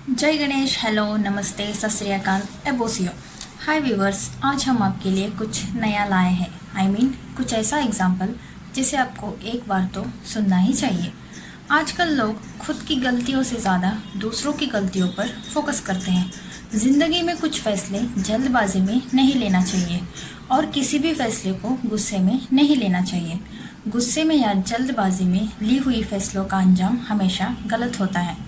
जय गणेश। हेलो, नमस्ते, सत श्री अकाल, एबोसियो। हाय व्यूवर्स, आज हम आपके लिए कुछ नया लाए हैं। कुछ ऐसा एग्जाम्पल जिसे आपको एक बार तो सुनना ही चाहिए। आजकल लोग खुद की गलतियों से ज़्यादा दूसरों की गलतियों पर फोकस करते हैं। ज़िंदगी में कुछ फैसले जल्दबाजी में नहीं लेना चाहिए और किसी भी फैसले को गुस्से में नहीं लेना चाहिए। गुस्से में या जल्दबाजी में ली हुई फैसलों का अंजाम हमेशा गलत होता है।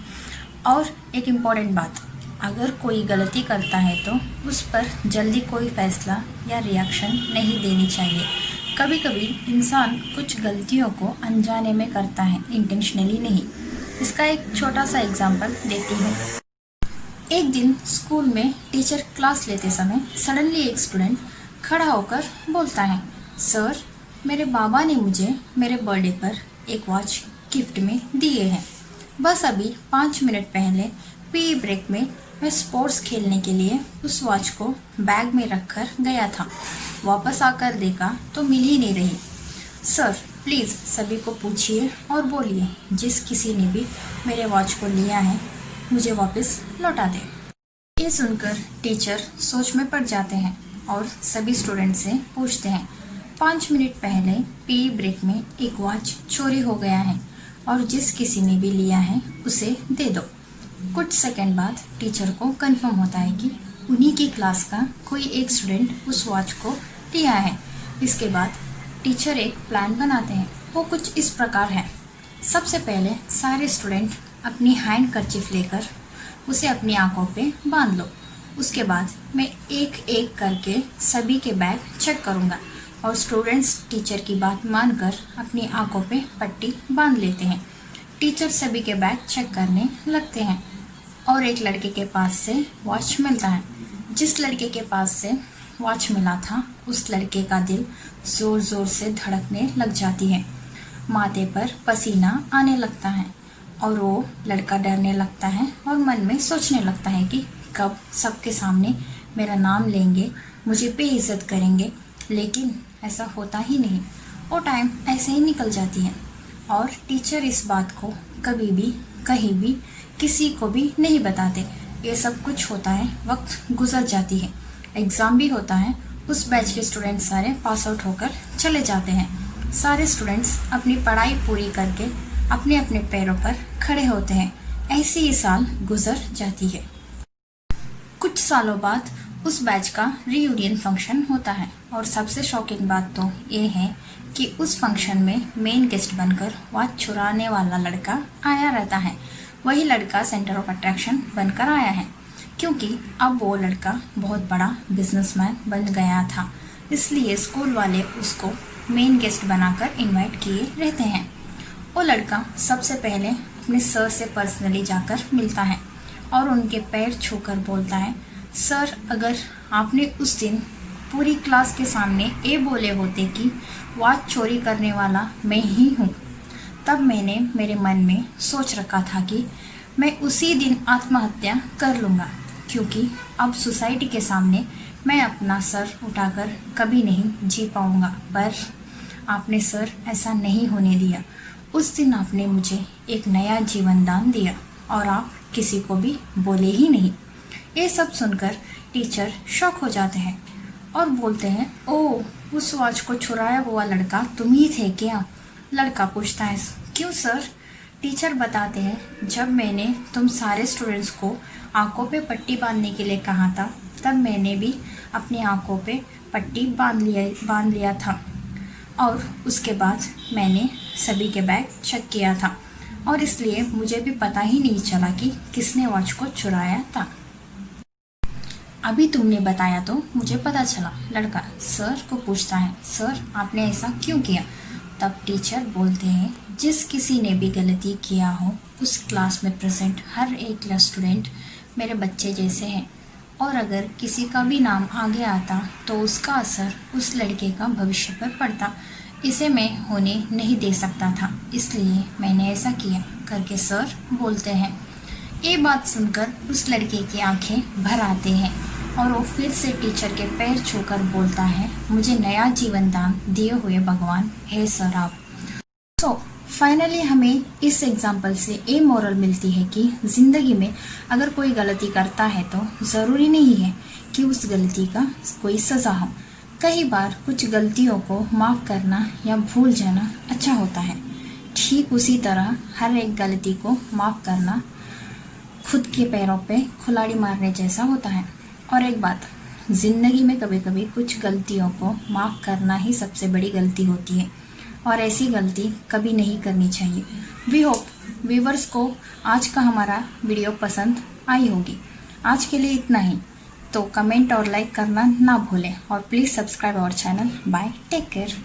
और एक इम्पॉर्टेंट बात, अगर कोई गलती करता है तो उस पर जल्दी कोई फैसला या रिएक्शन नहीं देनी चाहिए। कभी कभी इंसान कुछ गलतियों को अनजाने में करता है, इंटेंशनली नहीं। इसका एक छोटा सा एग्जांपल देती हूँ। एक दिन स्कूल में टीचर क्लास लेते समय सडनली एक स्टूडेंट खड़ा होकर बोलता है, सर, मेरे बाबा ने मुझे मेरे बर्थडे पर एक वॉच गिफ्ट में दिए हैं। बस अभी 5 मिनट पहले पीई ब्रेक में मैं स्पोर्ट्स खेलने के लिए उस वॉच को बैग में रखकर गया था। वापस आकर देखा तो मिल ही नहीं रही। सर, प्लीज़ सभी को पूछिए और बोलिए, जिस किसी ने भी मेरे वॉच को लिया है मुझे वापस लौटा दे। ये सुनकर टीचर सोच में पड़ जाते हैं और सभी स्टूडेंट से पूछते हैं, 5 मिनट पहले पीई ब्रेक में एक वॉच चोरी हो गया है और जिस किसी ने भी लिया है उसे दे दो। कुछ सेकंड बाद टीचर को कंफर्म होता है कि उन्हीं की क्लास का कोई एक स्टूडेंट उस वॉच को लिया है। इसके बाद टीचर एक प्लान बनाते हैं। वो कुछ इस प्रकार है। सबसे पहले सारे स्टूडेंट अपनी हैंड कर्चिफ लेकर उसे अपनी आंखों पे बांध लो। उसके बाद मैं एक एक करके सभी के बैग चेक करूँगा और स्टूडेंट्स टीचर की बात मानकर अपनी आंखों पे पट्टी बांध लेते हैं। टीचर सभी के बैग चेक करने लगते हैं और एक लड़के के पास से वॉच मिलता है। जिस लड़के के पास से वॉच मिला था उस लड़के का दिल ज़ोर ज़ोर से धड़कने लग जाती है। माथे पर पसीना आने लगता है और वो लड़का डरने लगता है और मन में सोचने लगता है कि कब सबके सामने मेरा नाम लेंगे, मुझे बेइज्जत करेंगे। लेकिन ऐसा होता ही नहीं। वो टाइम ऐसे ही निकल जाती है और टीचर इस बात को कभी भी कहीं भी किसी को भी नहीं बताते। ये सब कुछ होता है, वक्त गुजर जाती है, एग्ज़ाम भी होता है। उस बैच के स्टूडेंट सारे पास आउट होकर चले जाते हैं। सारे स्टूडेंट्स अपनी पढ़ाई पूरी करके अपने अपने पैरों पर खड़े होते हैं। ऐसी ही साल गुजर जाती है। कुछ सालों बाद उस बैच का रीयूनियन फंक्शन होता है और सबसे शॉकिंग बात तो ये है कि उस फंक्शन में मेन गेस्ट बनकर वॉच चुराने वाला लड़का आया रहता है। वही लड़का सेंटर ऑफ अट्रैक्शन बनकर आया है क्योंकि अब वो लड़का बहुत बड़ा बिजनेसमैन बन गया था। इसलिए स्कूल वाले उसको मेन गेस्ट बनाकर इनवाइट किए रहते हैं। वो लड़का सबसे पहले अपने सर से पर्सनली जाकर मिलता है और उनके पैर छूकर बोलता है, सर, अगर आपने उस दिन पूरी क्लास के सामने ये बोले होते कि वॉच चोरी करने वाला मैं ही हूँ, तब मैंने मेरे मन में सोच रखा था कि मैं उसी दिन आत्महत्या कर लूँगा क्योंकि अब सोसाइटी के सामने मैं अपना सर उठाकर कभी नहीं जी पाऊँगा। पर आपने सर ऐसा नहीं होने दिया। उस दिन आपने मुझे एक नया जीवन दान दिया और आप किसी को भी बोले ही नहीं। ये सब सुनकर टीचर शॉक हो जाते हैं और बोलते हैं, ओह, उस वॉच को चुराया हुआ लड़का तुम ही थे क्या? लड़का पूछता है, क्यों सर? टीचर बताते हैं, जब मैंने तुम सारे स्टूडेंट्स को आंखों पे पट्टी बांधने के लिए कहा था तब मैंने भी अपनी आंखों पे पट्टी बांध लिया था और उसके बाद मैंने सभी के बैग चेक किया था और इसलिए मुझे भी पता ही नहीं चला कि किसने वॉच को चुराया था। अभी तुमने बताया तो मुझे पता चला। लड़का सर को पूछता है, सर, आपने ऐसा क्यों किया? तब टीचर बोलते हैं, जिस किसी ने भी गलती किया हो उस क्लास में प्रेजेंट हर एक स्टूडेंट मेरे बच्चे जैसे हैं और अगर किसी का भी नाम आगे आता तो उसका असर उस लड़के का भविष्य पर पड़ता। इसे मैं होने नहीं दे सकता था, इसलिए मैंने ऐसा किया करके सर बोलते हैं। ये बात सुनकर उस लड़के की आंखें भर आते हैं और वो फिर से टीचर के पैर छूकर बोलता है, मुझे नया जीवन दान दिए हुए भगवान है सर आप। फाइनली हमें इस एग्जाम्पल से ये मोरल मिलती है कि ज़िंदगी में अगर कोई गलती करता है तो ज़रूरी नहीं है कि उस गलती का कोई सज़ा हो। कई बार कुछ गलतियों को माफ़ करना या भूल जाना अच्छा होता है। ठीक उसी तरह हर एक गलती को माफ़ करना खुद के पैरों पे कुल्हाड़ी मारने जैसा होता है। और एक बात, ज़िंदगी में कभी कभी कुछ गलतियों को माफ़ करना ही सबसे बड़ी गलती होती है और ऐसी गलती कभी नहीं करनी चाहिए। वी होप व्यूवर्स को आज का हमारा वीडियो पसंद आई होगी। आज के लिए इतना ही, तो कमेंट और लाइक करना ना भूलें और please subscribe our channel. Bye, take care.